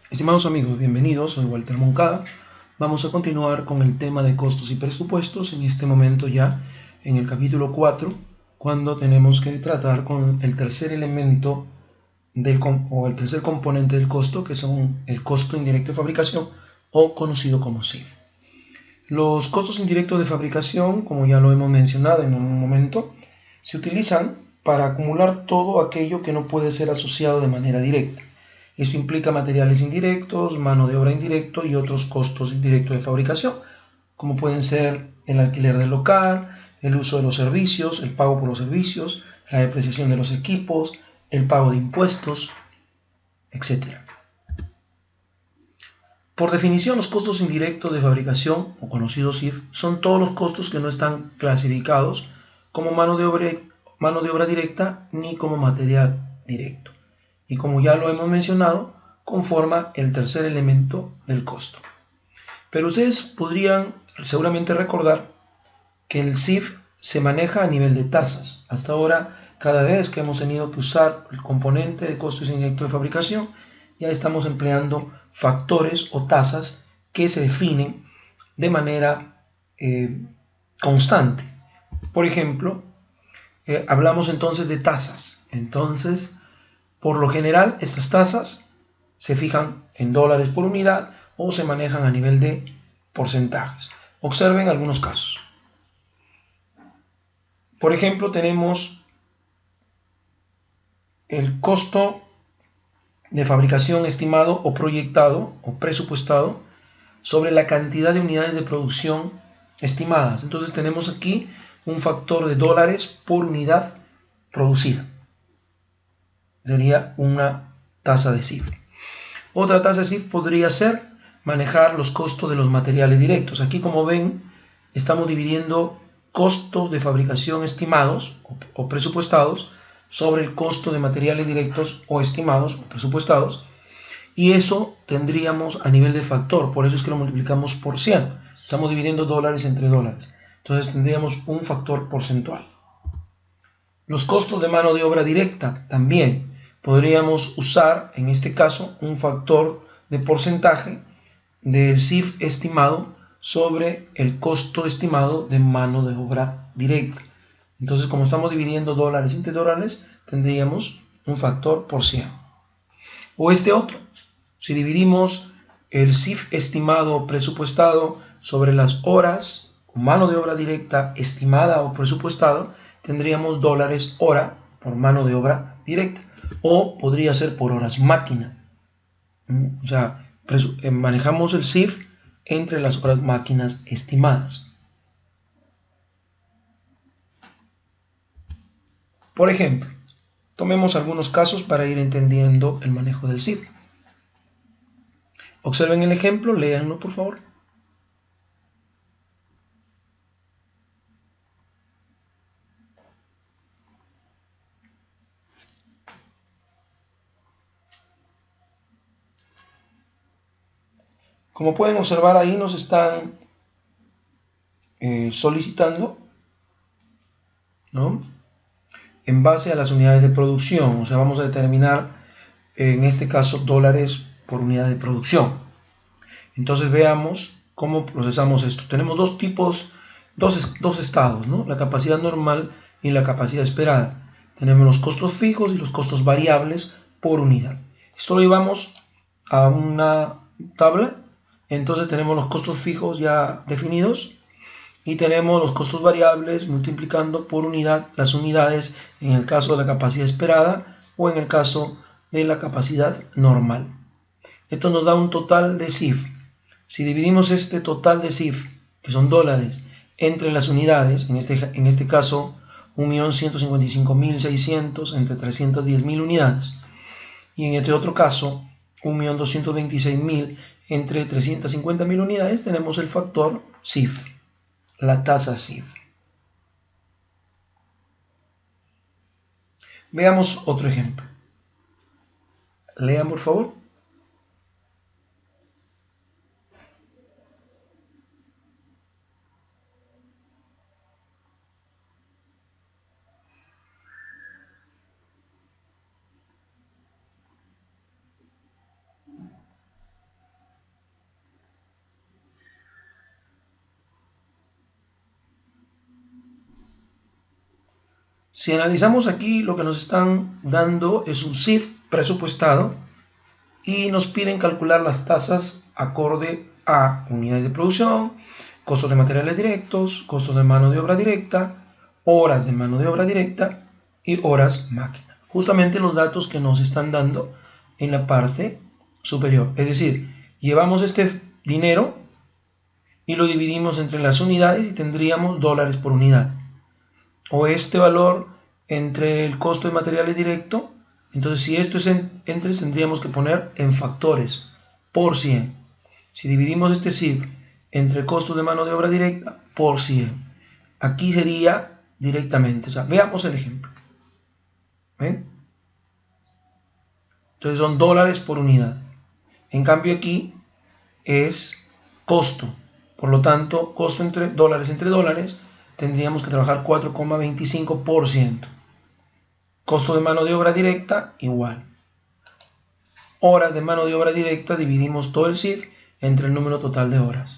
Estimados amigos, bienvenidos, soy Walter Moncada. Vamos a continuar con el tema de costos y presupuestos, en este momento ya en el capítulo 4, cuando tenemos que tratar con el tercer elemento o el tercer componente del costo, que son el costo indirecto de fabricación o conocido como CIF. Los costos indirectos de fabricación, como ya lo hemos mencionado en un momento, se utilizan para acumular todo aquello que no puede ser asociado de manera directa. Esto implica materiales indirectos, mano de obra indirecto y otros costos indirectos de fabricación, como pueden ser el alquiler del local, el uso de los servicios, el pago por los servicios, la depreciación de los equipos, el pago de impuestos, etc. Por definición, los costos indirectos de fabricación, o conocidos CIF, son todos los costos que no están clasificados como mano de obra directa ni como material directo. Y como ya lo hemos mencionado, conforma el tercer elemento del costo. Pero ustedes podrían seguramente recordar que el CIF se maneja a nivel de tasas. Hasta ahora, cada vez que hemos tenido que usar el componente de costos indirectos de fabricación, ya estamos empleando factores o tasas que se definen de manera constante. Por ejemplo, hablamos entonces de tasas. Entonces, por lo general, estas tasas se fijan en dólares por unidad o se manejan a nivel de porcentajes. Observen algunos casos. Por ejemplo, tenemos el costo de fabricación estimado o proyectado o presupuestado sobre la cantidad de unidades de producción estimadas. Entonces tenemos aquí un factor de dólares por unidad producida. Sería una tasa de CIF. Otra tasa de CIF podría ser manejar los costos de los materiales directos. Aquí, como ven, estamos dividiendo costos de fabricación estimados o presupuestados sobre el costo de materiales directos o estimados o presupuestados, y eso tendríamos a nivel de factor, por eso es que lo multiplicamos por 100. Estamos dividiendo dólares entre dólares, entonces tendríamos un factor porcentual. Los costos de mano de obra directa también podríamos usar en este caso un factor de porcentaje del CIF estimado sobre el costo estimado de mano de obra directa. Entonces, como estamos dividiendo dólares entre dólares, tendríamos un factor por 100. O este otro, si dividimos el CIF estimado o presupuestado sobre las horas o mano de obra directa estimada o presupuestado, tendríamos dólares hora por mano de obra directa, o podría ser por horas máquina. O sea, manejamos el CIF entre las horas máquinas estimadas. Por ejemplo, tomemos algunos casos para ir entendiendo el manejo del CIF. Observen el ejemplo, léanlo por favor. Como pueden observar, ahí nos están solicitando, ¿no?, en base a las unidades de producción. O sea, vamos a determinar en este caso dólares por unidad de producción. Entonces veamos cómo procesamos esto. Tenemos dos tipos, dos estados, ¿no?, la capacidad normal y la capacidad esperada. Tenemos los costos fijos y los costos variables por unidad. Esto lo llevamos a una tabla. Entonces tenemos los costos fijos ya definidos y tenemos los costos variables multiplicando por unidad las unidades en el caso de la capacidad esperada o en el caso de la capacidad normal. Esto nos da un total de CIF. Si dividimos este total de CIF, que son dólares, entre las unidades, en este caso 1.155.600 entre 310.000 unidades, y en este otro caso 1.226.000 entre 350.000 unidades, tenemos el factor CIF, la tasa CIF. Veamos otro ejemplo. Lean por favor. Si analizamos aquí, lo que nos están dando es un CIF presupuestado y nos piden calcular las tasas acorde a unidades de producción, costos de materiales directos, costos de mano de obra directa, horas de mano de obra directa y horas máquina. Justamente los datos que nos están dando en la parte superior. Es decir, llevamos este dinero y lo dividimos entre las unidades y tendríamos dólares por unidad. O este valor entre el costo de materiales directo. Entonces, si esto es entre, tendríamos que poner en factores por 100. Si dividimos este CIF entre costos de mano de obra directa por 100, aquí sería directamente. O sea, veamos el ejemplo. ¿Ven? Entonces son dólares por unidad. En cambio aquí es costo. Por lo tanto, costo entre dólares, tendríamos que trabajar 4,25%. Costo de mano de obra directa, igual. Horas de mano de obra directa, dividimos todo el CIF entre el número total de horas.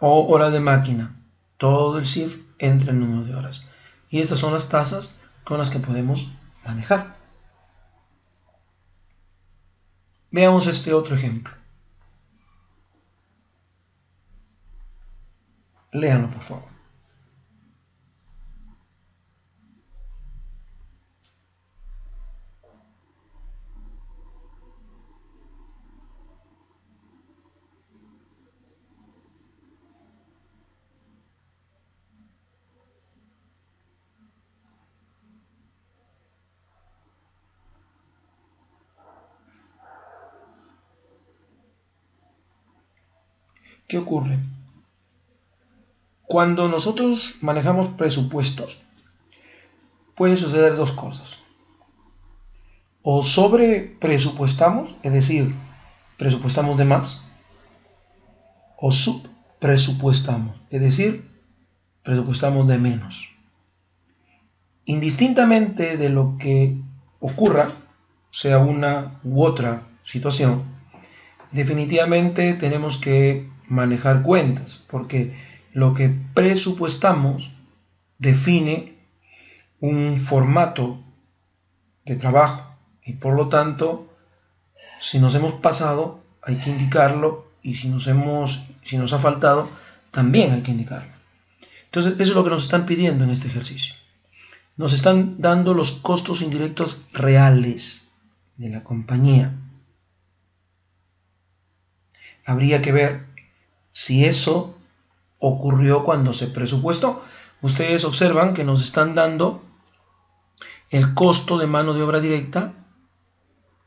O horas de máquina, todo el CIF entre el número de horas. Y estas son las tasas con las que podemos manejar. Veamos este otro ejemplo. Léanlo, por favor. ¿Qué ocurre? Cuando nosotros manejamos presupuestos, pueden suceder dos cosas. O sobre presupuestamos, es decir, presupuestamos de más, o subpresupuestamos, es decir, presupuestamos de menos. Indistintamente de lo que ocurra, sea una u otra situación, definitivamente tenemos que manejar cuentas, porque lo que presupuestamos define un formato de trabajo y por lo tanto, si nos hemos pasado, hay que indicarlo y si nos ha faltado, también hay que indicarlo. Entonces, eso es lo que nos están pidiendo en este ejercicio. Nos están dando los costos indirectos reales de la compañía. Habría que ver si eso ocurrió cuando se presupuestó. Ustedes observan que nos están dando el costo de mano de obra directa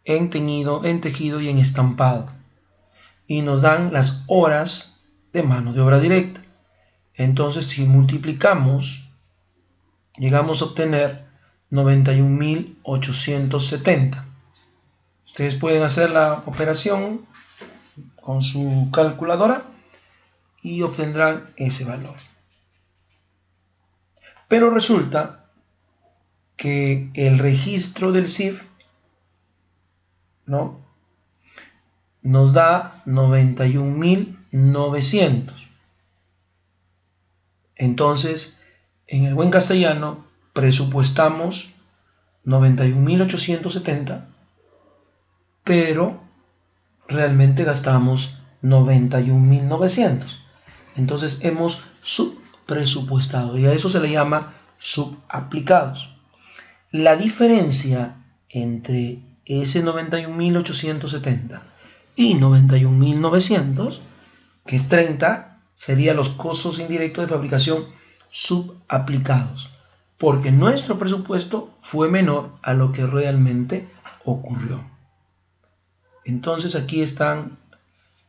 en tejido y en estampado. Y nos dan las horas de mano de obra directa. Entonces, si multiplicamos, llegamos a obtener 91.870. Ustedes pueden hacer la operación con su calculadora y obtendrán ese valor. Pero resulta que el registro del CIF, ¿no?, nos da 91.900. Entonces, en el buen castellano, presupuestamos 91.870, pero realmente gastamos 91.900. Entonces hemos subpresupuestado y a eso se le llama subaplicados. La diferencia entre ese 91.870 y 91.900, que es 30, serían los costos indirectos de fabricación subaplicados, porque nuestro presupuesto fue menor a lo que realmente ocurrió. Entonces aquí están,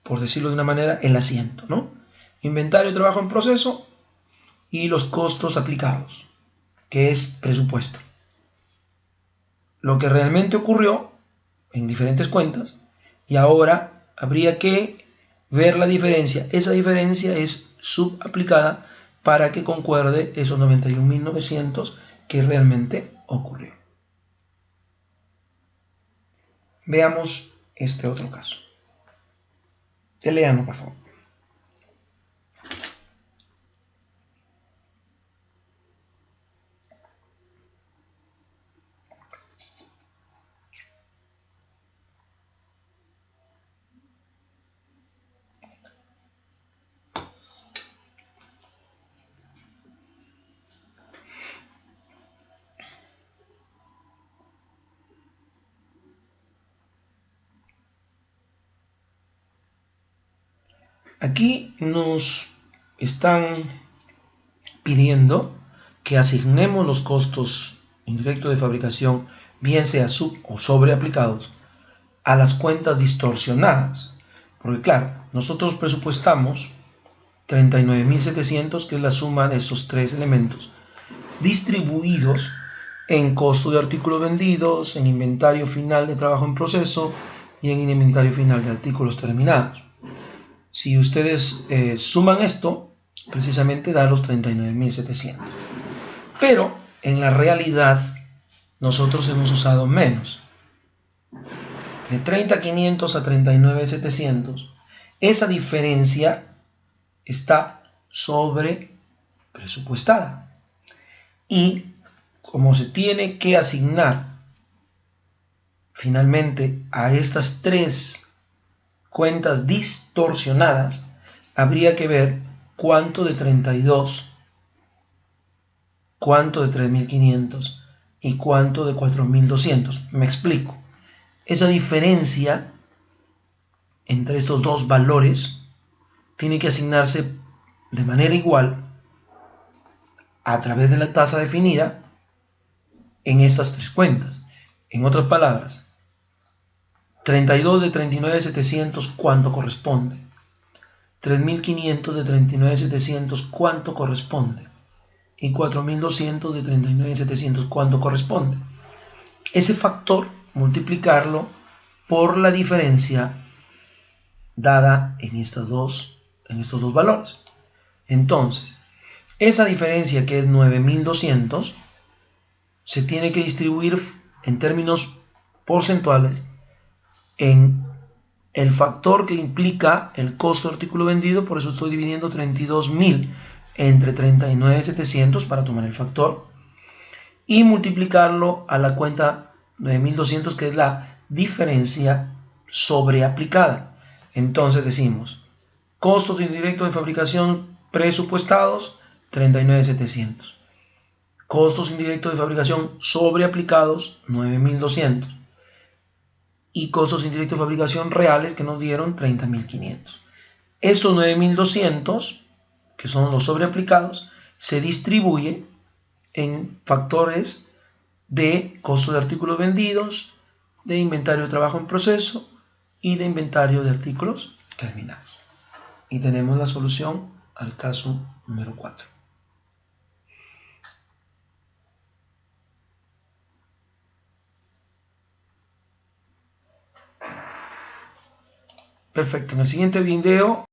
por decirlo de una manera, el asiento, ¿no? Inventario de trabajo en proceso y los costos aplicados, que es presupuesto. Lo que realmente ocurrió en diferentes cuentas, y ahora habría que ver la diferencia. Esa diferencia es subaplicada para que concuerde esos 91.900 que realmente ocurrió. Veamos este otro caso. Léanlo, por favor. Aquí nos están pidiendo que asignemos los costos indirectos de fabricación, bien sea sub o sobreaplicados, a las cuentas distorsionadas. Porque claro, nosotros presupuestamos 39.700, que es la suma de estos tres elementos, distribuidos en costo de artículos vendidos, en inventario final de trabajo en proceso y en inventario final de artículos terminados. Si ustedes suman esto, precisamente da los 39.700. Pero en la realidad nosotros hemos usado menos. De 30.500 a 39.700, esa diferencia está sobre presupuestada. Y como se tiene que asignar finalmente a estas tres cuentas distorsionadas, habría que ver cuánto de 32, cuánto de 3.500 y cuánto de 4.200. Me explico. Esa diferencia entre estos dos valores tiene que asignarse de manera igual a través de la tasa definida en estas tres cuentas. En otras palabras, 32 de 39.700, ¿cuánto corresponde? 3.500 de 39.700, ¿cuánto corresponde? Y 4.200 de 39.700, ¿cuánto corresponde? Ese factor, multiplicarlo por la diferencia dada en estos dos valores. Entonces, esa diferencia, que es 9.200, se tiene que distribuir en términos porcentuales en el factor que implica el costo de artículo vendido. Por eso estoy dividiendo 32.000 entre 39.700 para tomar el factor, y multiplicarlo a la cuenta 9.200, que es la diferencia sobreaplicada. Entonces decimos, costos indirectos de fabricación presupuestados, 39.700. Costos indirectos de fabricación sobreaplicados, 9.200. Y costos indirectos de fabricación reales, que nos dieron 30.500. Estos 9.200, que son los sobreaplicados, se distribuye en factores de costo de artículos vendidos, de inventario de trabajo en proceso y de inventario de artículos terminados. Y tenemos la solución al caso número 4. Perfecto, en el siguiente video